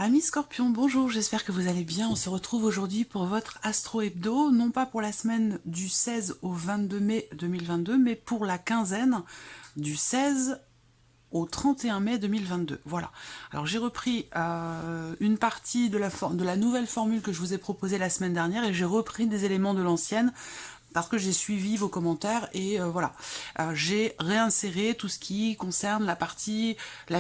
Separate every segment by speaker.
Speaker 1: Amis Scorpion, bonjour, j'espère que vous allez bien. On se retrouve aujourd'hui pour votre Astro Hebdo, non pas pour la semaine du 16 au 22 mai 2022, mais pour la quinzaine du 16 au 31 mai 2022. Voilà. Alors j'ai repris une partie de la nouvelle formule que je vous ai proposée la semaine dernière et j'ai repris des éléments de l'ancienne parce que j'ai suivi vos commentaires et voilà. J'ai réinséré tout ce qui concerne la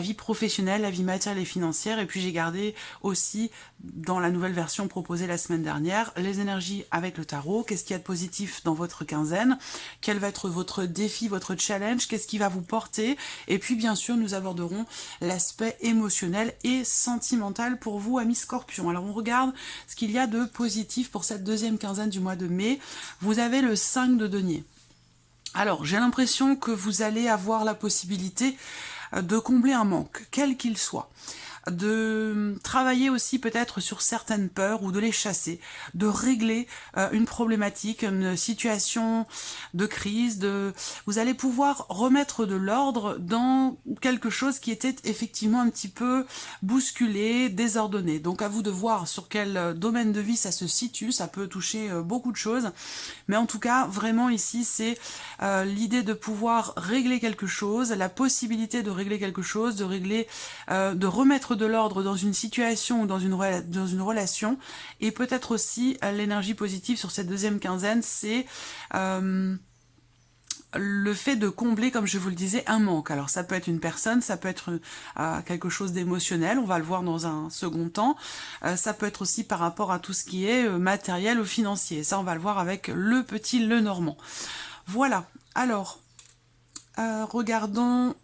Speaker 1: vie professionnelle, la vie matérielle et financière, et puis j'ai gardé aussi, dans la nouvelle version proposée la semaine dernière, les énergies avec le tarot, qu'est-ce qu'il y a de positif dans votre quinzaine, quel va être votre défi, votre challenge, qu'est-ce qui va vous porter, et puis bien sûr nous aborderons l'aspect émotionnel et sentimental pour vous, amis Scorpions. Alors on regarde ce qu'il y a de positif pour cette deuxième quinzaine du mois de mai. Vous avez le 5 de denier. Alors, j'ai l'impression que vous allez avoir la possibilité de combler un manque, quel qu'il soit, de travailler aussi peut-être sur certaines peurs ou de les chasser, de régler une problématique, une situation de crise, vous allez pouvoir remettre de l'ordre dans quelque chose qui était effectivement un petit peu bousculé, désordonné. Donc à vous de voir sur quel domaine de vie ça se situe, ça peut toucher beaucoup de choses, mais en tout cas, vraiment ici, c'est l'idée de pouvoir régler quelque chose, la possibilité de régler quelque chose, de remettre de l'ordre dans une situation ou dans une relation, et peut-être aussi l'énergie positive sur cette deuxième quinzaine, c'est le fait de combler, comme je vous le disais, un manque. Alors ça peut être une personne, ça peut être quelque chose d'émotionnel, on va le voir dans un second temps, ça peut être aussi par rapport à tout ce qui est matériel ou financier, ça on va le voir avec le petit Lenormand. Voilà, alors regardons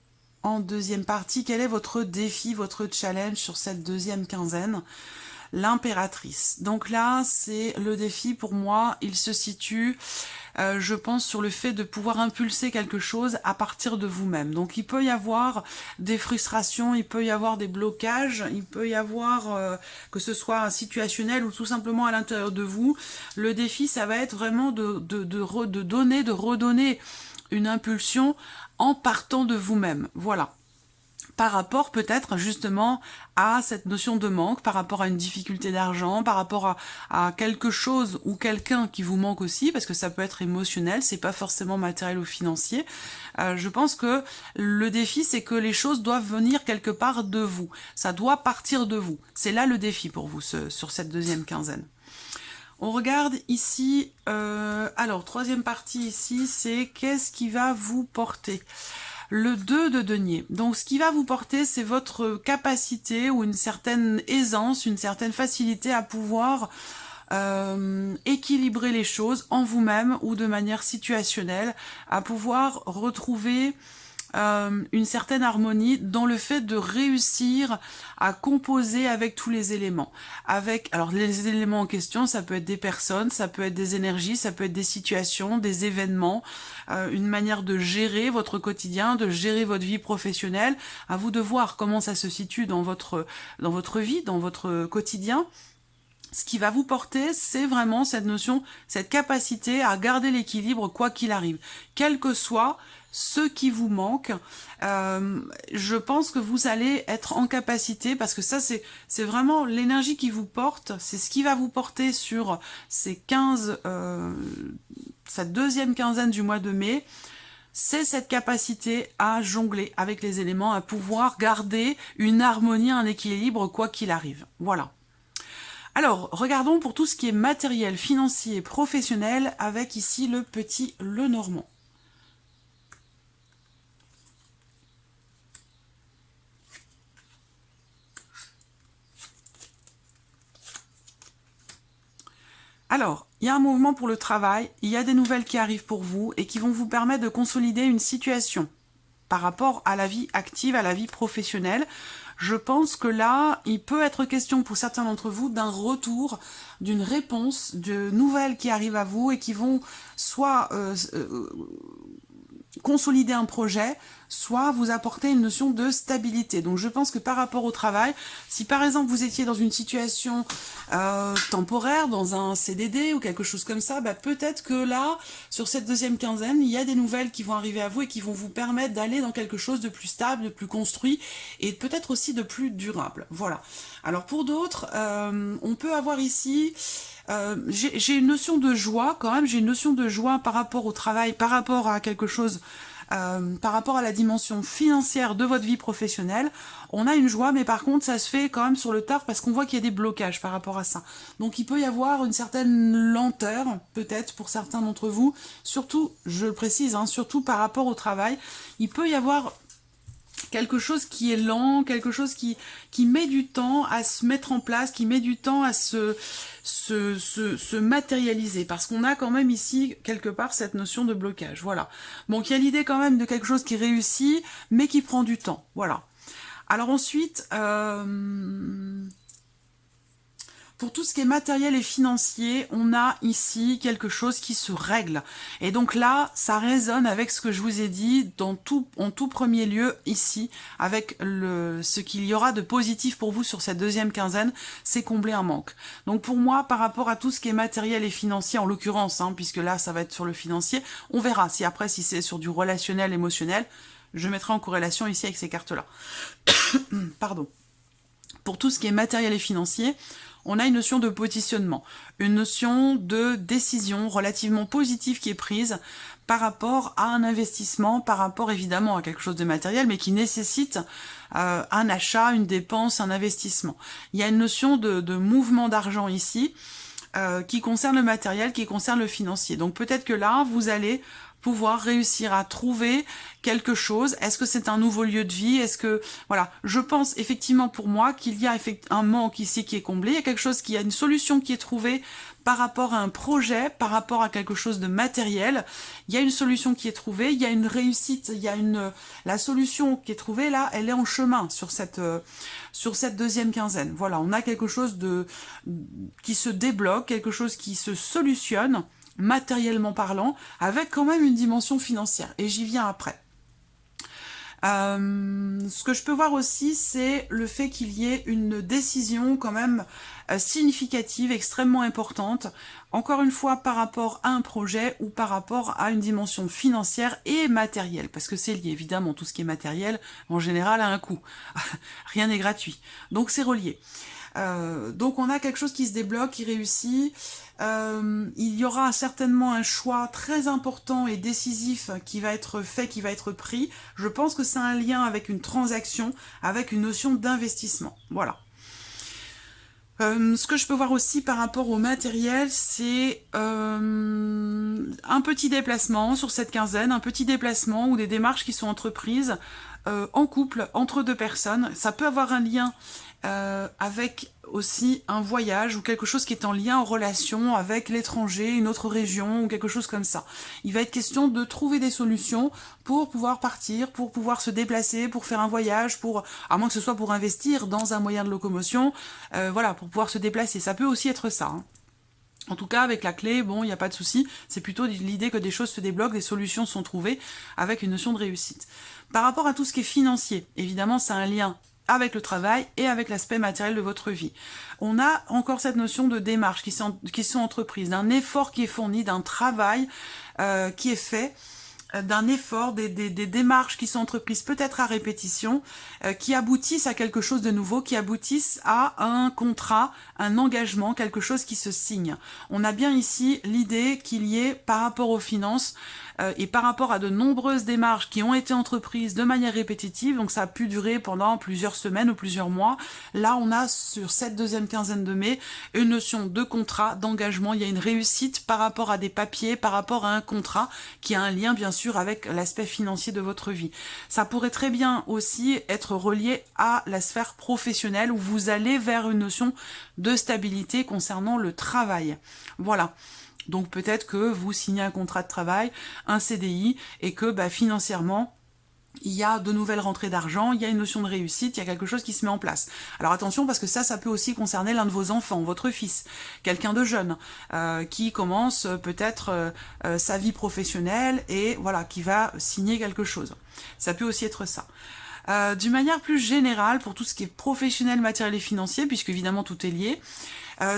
Speaker 1: en deuxième partie, quel est votre défi, votre challenge sur cette deuxième quinzaine? L'impératrice. Donc là, c'est le défi pour moi, il se situe, je pense, sur le fait de pouvoir impulser quelque chose à partir de vous-même. Donc il peut y avoir des frustrations, il peut y avoir des blocages, il peut y avoir, que ce soit situationnel ou tout simplement à l'intérieur de vous. Le défi, ça va être vraiment de redonner une impulsion en partant de vous-même. Voilà. Par rapport peut-être justement à cette notion de manque, par rapport à une difficulté d'argent, par rapport à quelque chose ou quelqu'un qui vous manque aussi, parce que ça peut être émotionnel, c'est pas forcément matériel ou financier. Je pense que le défi, c'est que les choses doivent venir quelque part de vous. Ça doit partir de vous. C'est là le défi pour vous sur cette deuxième quinzaine. On regarde ici, alors troisième partie ici, c'est qu'est-ce qui va vous porter? Le 2 de denier. Donc ce qui va vous porter, c'est votre capacité ou une certaine aisance, une certaine facilité à pouvoir équilibrer les choses en vous-même ou de manière situationnelle, à pouvoir retrouver une certaine harmonie dans le fait de réussir à composer avec tous les éléments. Alors les éléments en question, ça peut être des personnes, ça peut être des énergies, ça peut être des situations, des événements, une manière de gérer votre quotidien, de gérer votre vie professionnelle. À vous de voir comment ça se situe dans votre vie, dans votre quotidien. Ce qui va vous porter, c'est vraiment cette notion, cette capacité à garder l'équilibre quoi qu'il arrive. Quel que soit ce qui vous manque, je pense que vous allez être en capacité, parce que ça c'est vraiment l'énergie qui vous porte, c'est ce qui va vous porter sur ces cette deuxième quinzaine du mois de mai, c'est cette capacité à jongler avec les éléments, à pouvoir garder une harmonie, un équilibre quoi qu'il arrive. Voilà. Alors, regardons pour tout ce qui est matériel, financier, professionnel, avec ici le petit Lenormand. Alors, il y a un mouvement pour le travail, il y a des nouvelles qui arrivent pour vous et qui vont vous permettre de consolider une situation par rapport à la vie active, à la vie professionnelle. Je pense que là, il peut être question pour certains d'entre vous d'un retour, d'une réponse, de nouvelles qui arrivent à vous et qui vont soit consolider un projet, soit vous apporter une notion de stabilité. Donc je pense que par rapport au travail, si par exemple vous étiez dans une situation temporaire, dans un CDD ou quelque chose comme ça, peut-être que là, sur cette deuxième quinzaine, il y a des nouvelles qui vont arriver à vous et qui vont vous permettre d'aller dans quelque chose de plus stable, de plus construit et peut-être aussi de plus durable. Voilà. Alors pour d'autres, on peut avoir ici... j'ai une notion de joie quand même, j'ai une notion de joie par rapport au travail, par rapport à quelque chose, par rapport à la dimension financière de votre vie professionnelle. On a une joie, mais par contre ça se fait quand même sur le tard parce qu'on voit qu'il y a des blocages par rapport à ça. Donc il peut y avoir une certaine lenteur, peut-être pour certains d'entre vous, surtout, je le précise, surtout par rapport au travail, il peut y avoir quelque chose qui est lent, quelque chose qui met du temps à se mettre en place, qui met du temps à se matérialiser, parce qu'on a quand même ici, quelque part, cette notion de blocage, voilà. Donc il y a l'idée quand même de quelque chose qui réussit, mais qui prend du temps, voilà. Alors ensuite, pour tout ce qui est matériel et financier, on a ici quelque chose qui se règle. Et donc là, ça résonne avec ce que je vous ai dit en tout premier lieu ici, avec ce qu'il y aura de positif pour vous sur cette deuxième quinzaine, c'est combler un manque. Donc pour moi, par rapport à tout ce qui est matériel et financier, en l'occurrence, puisque là, ça va être sur le financier, on verra si après, si c'est sur du relationnel, émotionnel, je mettrai en corrélation ici avec ces cartes-là. Pardon. Pour tout ce qui est matériel et financier, on a une notion de positionnement, une notion de décision relativement positive qui est prise par rapport à un investissement, par rapport évidemment à quelque chose de matériel, mais qui nécessite un achat, une dépense, un investissement. Il y a une notion de mouvement d'argent ici, qui concerne le matériel, qui concerne le financier. Donc peut-être que là, vous allez pouvoir réussir à trouver quelque chose. Est-ce que c'est un nouveau lieu de vie? Est-ce que... Voilà, je pense effectivement pour moi qu'il y a un manque ici qui est comblé. Il y a quelque chose, il y a une solution qui est trouvée par rapport à un projet, par rapport à quelque chose de matériel. Il y a une solution qui est trouvée, il y a une réussite, il y a la solution qui est trouvée là, elle est en chemin sur cette deuxième quinzaine. Voilà, on a quelque chose qui se débloque, quelque chose qui se solutionne, matériellement parlant, avec quand même une dimension financière. Et j'y viens après. Ce que je peux voir aussi, c'est le fait qu'il y ait une décision quand même significative, extrêmement importante, encore une fois par rapport à un projet ou par rapport à une dimension financière et matérielle, parce que c'est lié, évidemment, tout ce qui est matériel, en général, a un coût. Rien n'est gratuit. Donc c'est relié. Donc on a quelque chose qui se débloque, qui réussit. Il y aura certainement un choix très important et décisif qui va être fait, qui va être pris. Je pense que c'est un lien avec une transaction, avec une notion d'investissement. Voilà. Ce que je peux voir aussi par rapport au matériel, c'est un petit déplacement sur cette quinzaine, un petit déplacement ou des démarches qui sont entreprises en couple, entre deux personnes. Ça peut avoir un lien avec aussi un voyage ou quelque chose qui est en lien, en relation avec l'étranger, une autre région ou quelque chose comme ça. Il va être question de trouver des solutions pour pouvoir partir, pour pouvoir se déplacer, pour faire un voyage, à moins que ce soit pour investir dans un moyen de locomotion, voilà, pour pouvoir se déplacer. Ça peut aussi être ça. En tout cas, avec la clé, bon, il n'y a pas de souci. C'est plutôt l'idée que des choses se débloquent, des solutions sont trouvées avec une notion de réussite. Par rapport à tout ce qui est financier, évidemment, c'est un lien avec le travail et avec l'aspect matériel de votre vie. On a encore cette notion de démarche qui sont entreprises, d'un effort qui est fourni, d'un travail qui est fait, d'un effort, des démarches qui sont entreprises peut-être à répétition, qui aboutissent à quelque chose de nouveau, qui aboutissent à un contrat, un engagement, quelque chose qui se signe. On a bien ici l'idée qu'il y ait, par rapport aux finances, et par rapport à de nombreuses démarches qui ont été entreprises de manière répétitive, donc ça a pu durer pendant plusieurs semaines ou plusieurs mois, là on a sur cette deuxième quinzaine de mai une notion de contrat, d'engagement, il y a une réussite par rapport à des papiers, par rapport à un contrat qui a un lien bien sûr avec l'aspect financier de votre vie. Ça pourrait très bien aussi être relié à la sphère professionnelle où vous allez vers une notion de stabilité concernant le travail. Voilà. Donc peut-être que vous signez un contrat de travail, un CDI, et que financièrement, il y a de nouvelles rentrées d'argent, il y a une notion de réussite, il y a quelque chose qui se met en place. Alors attention, parce que ça peut aussi concerner l'un de vos enfants, votre fils, quelqu'un de jeune, qui commence peut-être sa vie professionnelle et voilà, qui va signer quelque chose. Ça peut aussi être ça. D'une manière plus générale, pour tout ce qui est professionnel, matériel et financier, puisque évidemment tout est lié,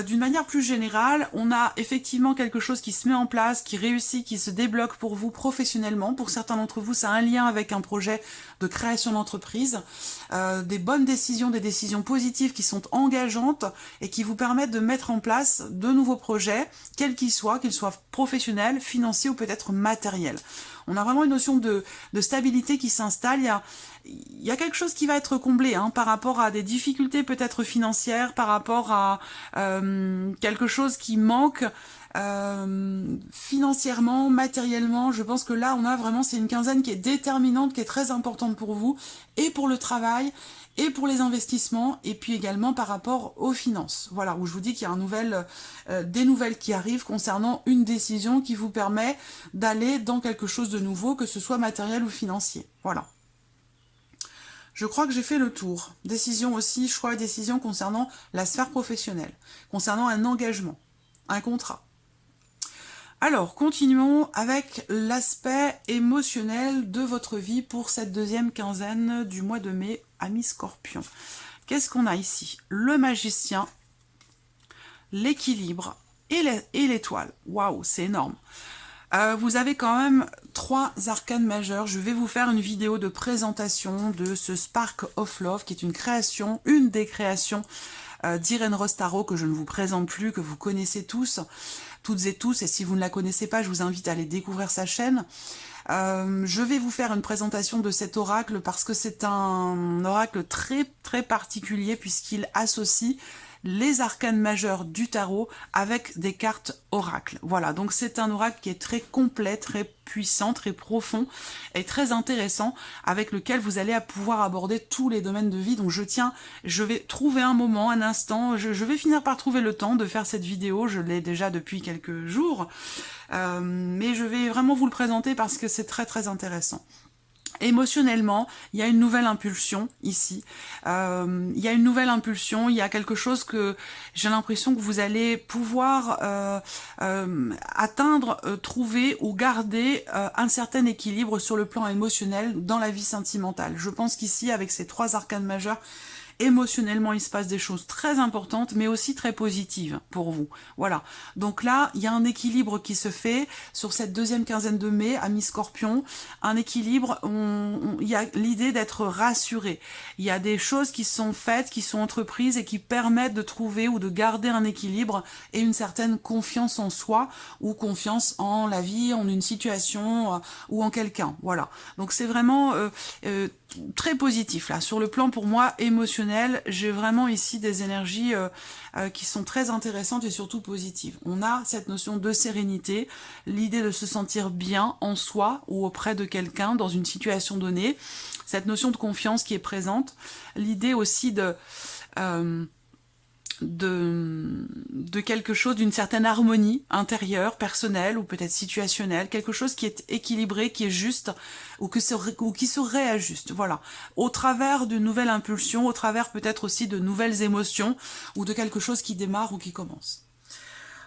Speaker 1: d'une manière plus générale, on a effectivement quelque chose qui se met en place, qui réussit, qui se débloque pour vous professionnellement. Pour certains d'entre vous, ça a un lien avec un projet de création d'entreprise, des bonnes décisions, des décisions positives qui sont engageantes et qui vous permettent de mettre en place de nouveaux projets, quels qu'ils soient professionnels, financiers ou peut-être matériels. On a vraiment une notion de stabilité qui s'installe. Il y a quelque chose qui va être comblé par rapport à des difficultés peut-être financières, par rapport à quelque chose qui manque financièrement, matériellement. Je pense que là, on a vraiment, c'est une quinzaine qui est déterminante, qui est très importante pour vous, et pour le travail, et pour les investissements, et puis également par rapport aux finances. Voilà, où je vous dis qu'il y a des nouvelles qui arrivent concernant une décision qui vous permet d'aller dans quelque chose de nouveau, que ce soit matériel ou financier. Voilà. Je crois que j'ai fait le tour. Décision aussi, choix et décision concernant la sphère professionnelle, concernant un engagement, un contrat. Alors, continuons avec l'aspect émotionnel de votre vie pour cette deuxième quinzaine du mois de mai, amis Scorpion. Qu'est-ce qu'on a ici? Le magicien, l'équilibre et l'étoile. Waouh, c'est énorme. Vous avez quand même 3 arcanes majeurs. Je vais vous faire une vidéo de présentation de ce Spark of Love, qui est une des créations d'Irène Rostaro, que je ne vous présente plus, que vous connaissez toutes et tous, et si vous ne la connaissez pas, je vous invite à aller découvrir sa chaîne. Je vais vous faire une présentation de cet oracle parce que c'est un oracle très très particulier puisqu'il associe les arcanes majeurs du tarot avec des cartes oracles. Voilà, donc c'est un oracle qui est très complet, très puissant, très profond et très intéressant, avec lequel vous allez pouvoir aborder tous les domaines de vie. Donc je vais trouver un moment, un instant, je vais finir par trouver le temps de faire cette vidéo, je l'ai déjà depuis quelques jours, mais je vais vraiment vous le présenter parce que c'est très très intéressant. Émotionnellement, il y a une nouvelle impulsion ici. Il y a une nouvelle impulsion, il y a quelque chose que j'ai l'impression que vous allez pouvoir atteindre, trouver ou garder un certain équilibre sur le plan émotionnel dans la vie sentimentale. Je pense qu'ici, avec ces 3 arcanes majeures, émotionnellement, il se passe des choses très importantes, mais aussi très positives pour vous. Voilà. Donc là, il y a un équilibre qui se fait sur cette deuxième quinzaine de mai, amis Scorpion. Un équilibre, il y a l'idée d'être rassuré. Il y a des choses qui sont faites, qui sont entreprises et qui permettent de trouver ou de garder un équilibre et une certaine confiance en soi ou confiance en la vie, en une situation ou en quelqu'un. Voilà. Donc c'est vraiment très positif là. Sur le plan pour moi émotionnel, j'ai vraiment ici des énergies qui sont très intéressantes et surtout positives. On a cette notion de sérénité, l'idée de se sentir bien en soi ou auprès de quelqu'un dans une situation donnée, cette notion de confiance qui est présente, l'idée aussi de quelque chose, d'une certaine harmonie intérieure, personnelle ou peut-être situationnelle, quelque chose qui est équilibré, qui est juste ou qui se réajuste, voilà, au travers d'une nouvelle impulsion, au travers peut-être aussi de nouvelles émotions ou de quelque chose qui démarre ou qui commence.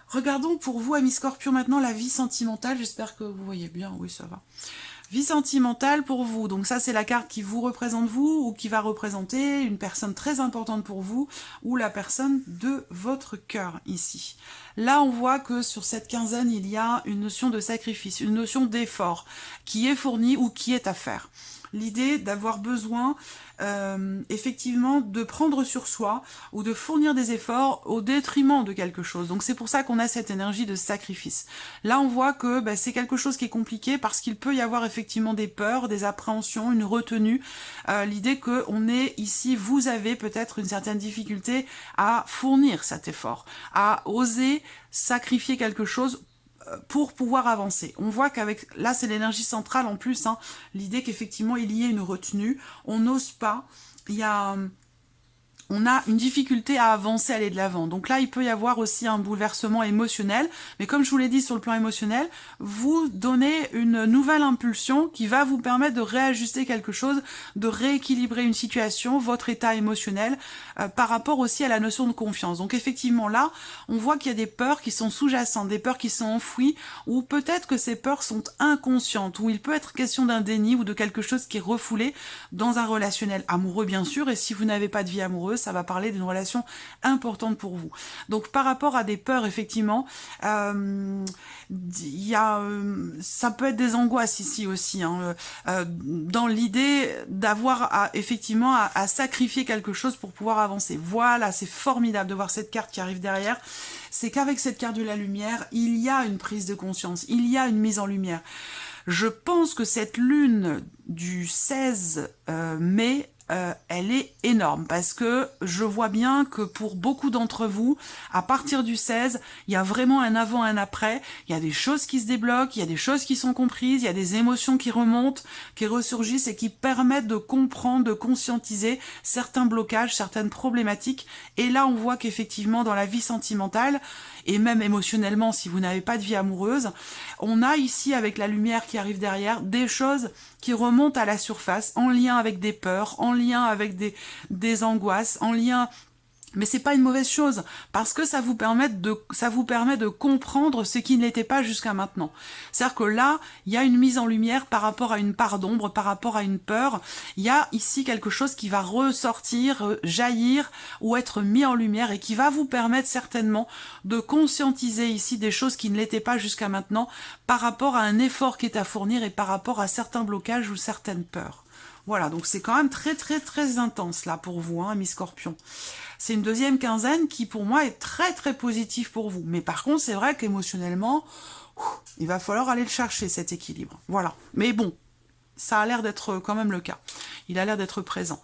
Speaker 1: Regardons pour vous, amis Scorpion, maintenant la vie sentimentale, j'espère que vous voyez bien, oui ça va. Vie sentimentale pour vous, donc ça c'est la carte qui vous représente vous ou qui va représenter une personne très importante pour vous ou la personne de votre cœur ici. Là on voit que sur cette quinzaine il y a une notion de sacrifice, une notion d'effort qui est fournie ou qui est à faire. L'idée d'avoir besoin effectivement de prendre sur soi ou de fournir des efforts au détriment de quelque chose. Donc c'est pour ça qu'on a cette énergie de sacrifice. Là on voit que c'est quelque chose qui est compliqué parce qu'il peut y avoir effectivement des peurs, des appréhensions, une retenue. L'idée que on est ici, vous avez peut-être une certaine difficulté à fournir cet effort, à oser sacrifier quelque chose pour pouvoir avancer. On voit qu'avec, là c'est l'énergie centrale en plus, l'idée qu'effectivement il y ait une retenue, on n'ose pas, il y a on a une difficulté à avancer, à aller de l'avant. Donc là, il peut y avoir aussi un bouleversement émotionnel. Mais comme je vous l'ai dit sur le plan émotionnel, vous donnez une nouvelle impulsion qui va vous permettre de réajuster quelque chose, de rééquilibrer une situation, votre état émotionnel, par rapport aussi à la notion de confiance. Donc effectivement là, on voit qu'il y a des peurs qui sont sous-jacentes, des peurs qui sont enfouies, ou peut-être que ces peurs sont inconscientes, ou il peut être question d'un déni ou de quelque chose qui est refoulé dans un relationnel amoureux bien sûr, et si vous n'avez pas de vie amoureuse, ça va parler d'une relation importante pour vous. Donc par rapport à des peurs, effectivement, ça peut être des angoisses ici aussi, hein, dans l'idée d'avoir effectivement à sacrifier quelque chose pour pouvoir avancer. Voilà, c'est formidable de voir cette carte qui arrive derrière. C'est qu'avec cette carte de la lumière, il y a une prise de conscience, il y a une mise en lumière. Je pense que cette lune du 16 mai, elle est énorme parce que je vois bien que pour beaucoup d'entre vous, à partir du 16, il y a vraiment un avant, un après, il y a des choses qui se débloquent, il y a des choses qui sont comprises, il y a des émotions qui remontent, qui ressurgissent et qui permettent de comprendre, de conscientiser certains blocages, certaines problématiques. Et là, on voit qu'effectivement, dans la vie sentimentale, et même émotionnellement, si vous n'avez pas de vie amoureuse, on a ici, avec la lumière qui arrive derrière, des choses qui remontent à la surface, en lien avec des peurs, en lien avec des angoisses, en lien... Mais c'est pas une mauvaise chose, parce que ça vous permet de comprendre ce qui ne l'était pas jusqu'à maintenant. C'est-à-dire que là, il y a une mise en lumière par rapport à une part d'ombre, par rapport à une peur. Il y a ici quelque chose qui va ressortir, jaillir ou être mis en lumière et qui va vous permettre certainement de conscientiser ici des choses qui ne l'étaient pas jusqu'à maintenant par rapport à un effort qui est à fournir et par rapport à certains blocages ou certaines peurs. Voilà, donc c'est quand même très très très intense là pour vous, hein, mi-scorpion. C'est une deuxième quinzaine qui pour moi est très très positive pour vous. Mais par contre, c'est vrai qu'émotionnellement, il va falloir aller le chercher cet équilibre. Voilà, mais bon, ça a l'air d'être quand même le cas. Il a l'air d'être présent.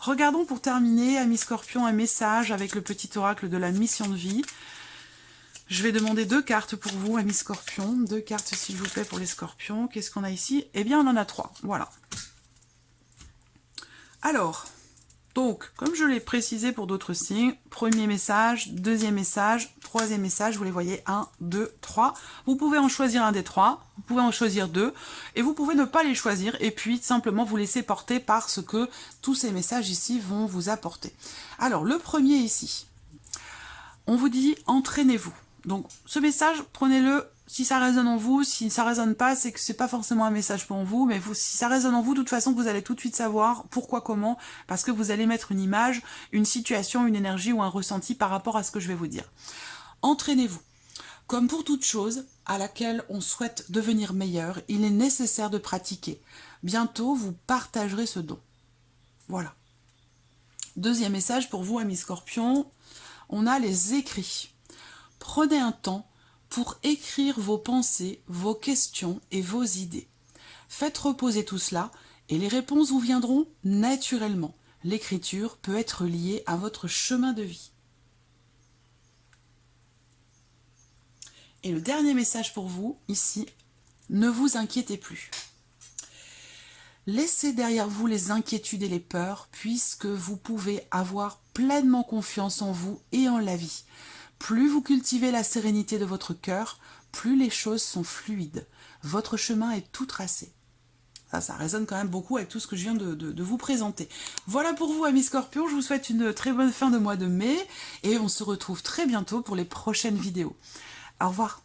Speaker 1: Regardons pour terminer, à mi-scorpion, un message avec le petit oracle de la mission de vie. Je vais demander 2 cartes pour vous, amis scorpions. 2 cartes, s'il vous plaît, pour les scorpions. Qu'est-ce qu'on a ici? Eh bien, on en a 3. Voilà. Alors, donc, comme je l'ai précisé pour d'autres signes, premier message, deuxième message, troisième message, vous les voyez, 1, 2, 3. Vous pouvez en choisir un des 3, vous pouvez en choisir 2, et vous pouvez ne pas les choisir, et puis simplement vous laisser porter par ce que tous ces messages ici vont vous apporter. Alors, le premier ici, on vous dit « entraînez-vous ». Donc, ce message, prenez-le si ça résonne en vous. Si ça résonne pas, c'est que c'est pas forcément un message pour vous, mais si ça résonne en vous, de toute façon, vous allez tout de suite savoir pourquoi, comment, parce que vous allez mettre une image, une situation, une énergie ou un ressenti par rapport à ce que je vais vous dire. Entraînez-vous. Comme pour toute chose à laquelle on souhaite devenir meilleur, il est nécessaire de pratiquer. Bientôt, vous partagerez ce don. Voilà. Deuxième message pour vous, amis scorpions, on a les écrits. Prenez un temps pour écrire vos pensées, vos questions et vos idées. Faites reposer tout cela et les réponses vous viendront naturellement. L'écriture peut être liée à votre chemin de vie. Et le dernier message pour vous, ici, ne vous inquiétez plus. Laissez derrière vous les inquiétudes et les peurs, puisque vous pouvez avoir pleinement confiance en vous et en la vie. Plus vous cultivez la sérénité de votre cœur, plus les choses sont fluides. Votre chemin est tout tracé. Ça résonne quand même beaucoup avec tout ce que je viens de vous présenter. Voilà pour vous, amis scorpions. Je vous souhaite une très bonne fin de mois de mai et on se retrouve très bientôt pour les prochaines vidéos. Au revoir.